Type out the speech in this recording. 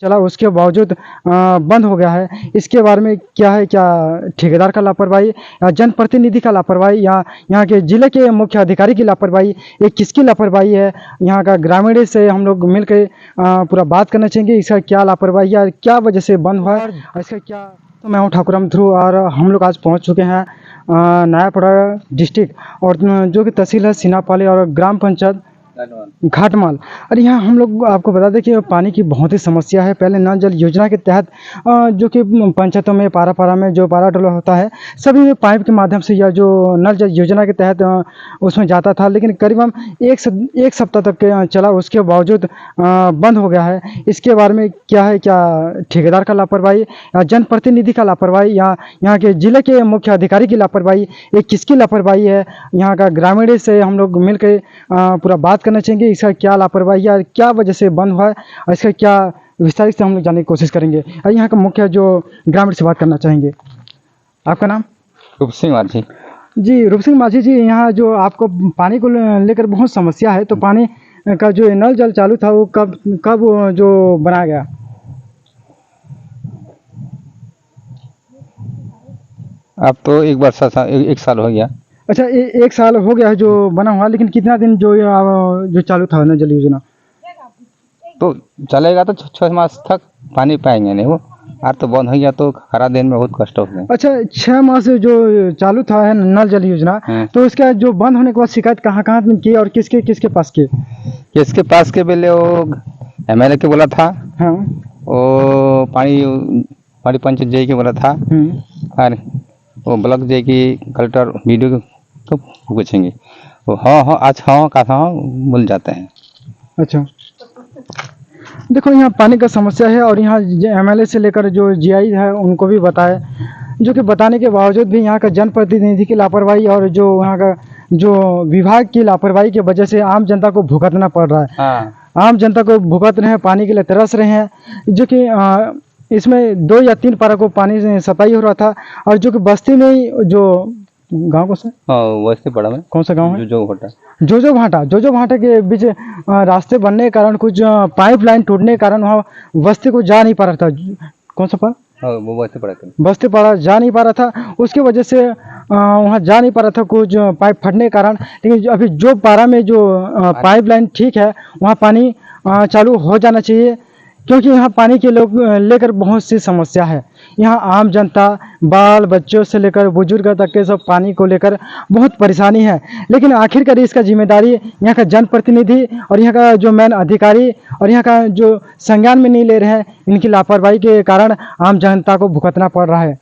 चला उसके बावजूद बंद हो गया है। इसके बारे में क्या है, क्या ठेकेदार का लापरवाही या जनप्रतिनिधि का लापरवाही या यहाँ के जिले के मुख्य अधिकारी की लापरवाही, ये किसकी लापरवाही है? यहाँ का ग्रामीण से हम लोग मिलकर पूरा बात करना चाहेंगे, इसका क्या लापरवाही है, क्या वजह से बंद हुआ है, इसका क्या। तो मैं हूँ ठाकुराम ध्रुव और हम लोग आज पहुँच चुके हैं नयापड़ा डिस्ट्रिक्ट और जो कि तहसील है सीनापाली और ग्राम पंचायत घाटमाल। और यहाँ हम लोग आपको बता दें कि पानी की बहुत ही समस्या है। पहले नल जल योजना के तहत जो कि पंचायतों में पारा में जो पारा टोला होता है, सभी में पाइप के माध्यम से या जो नल जल योजना के तहत उसमें जाता था, लेकिन करीबन एक सप्ताह तक चला, उसके बावजूद बंद हो गया है। इसके बारे में क्या है, क्या ठेकेदार का लापरवाही या जनप्रतिनिधि का लापरवाही या यहाँ के जिले के मुख्य अधिकारी की लापरवाही, ये किसकी लापरवाही है? यहाँ का ग्रामीण से हम लोग मिलकर पूरा बात करना चाहेंगे, इसका क्या लापरवाही है, क्या वजह से बंद हुआ है और इसका क्या विस्तारित से हम लोग जानने की कोशिश करेंगे। और यहाँ का मुख्य जो ग्रामीण से बात करना चाहेंगे। आपका नाम? रूप सिंह माझी। जी रूप सिंह माझी जी, यहाँ जो आपको पानी को लेकर बहुत समस्या है, तो पानी का जो नल जल चालू था वो कब जो बनाया गया? अब तो एक साल हो गया। अच्छा, एक साल हो गया है जो बना हुआ, लेकिन कितना दिन जो चालू था नल जल योजना? तो चलेगा तो 6 मास तक पानी पाएंगे नहीं वो। आज तो बंद हो गया तो खरा दिन में बहुत कष्ट हो गया। अच्छा, 6 मास जो चालू था है नल जल योजना, तो इसका जो बंद होने के बाद शिकायत कहाँ की और किसके किसके पास की? किसके पास के पहले वो MLA के बोला था। हाँ। वो पानी पंचायत जय के बोला था और वो ब्लॉक जय की कलेक्टर वीडियो तो पूछेंगे वो हाँ आज हाँ का हाँ बोल जाते हैं। अच्छा, देखो यहाँ पानी का समस्या है और यहाँ MLA से लेकर जो GI है उनको भी बताए, जो कि बताने के बावजूद भी यहाँ का जनप्रतिनिधि की लापरवाही और जो यहाँ का जो विभाग की लापरवाही की वजह से आम जनता को भुगतना पड़ रहा है। हाँ। आम जनता को भुगत रहे हैं, पानी के लिए तरस रहे हैं, जो कि इसमें 2 या 3 पारा को पानी से सफाई हो रहा था। और जो कि बस्ती में जो गांव को से वैसे बड़ा में कौन सा गांव है? जो भाटा के बीच रास्ते बनने के कारण, कुछ पाइपलाइन टूटने के कारण वहाँ बस्ती को जा नहीं पा रहा था। कौन सा पारा? वो बस्ती पारा जा नहीं पा रहा था, उसकी वजह से वहाँ जा नहीं पा रहा था, कुछ पाइप फटने के कारण। लेकिन अभी जो पारा में जो पाइपलाइन ठीक है, वहाँ पानी चालू हो जाना चाहिए, क्योंकि यहाँ पानी के लोग लेकर बहुत सी समस्या है। यहाँ आम जनता, बाल बच्चों से लेकर बुजुर्ग तक के सब पानी को लेकर बहुत परेशानी है। लेकिन आखिरकार इसका जिम्मेदारी यहाँ का जनप्रतिनिधि और यहाँ का जो मेन अधिकारी और यहाँ का जो संज्ञान में नहीं ले रहे हैं, इनकी लापरवाही के कारण आम जनता को भुगतना पड़ रहा है।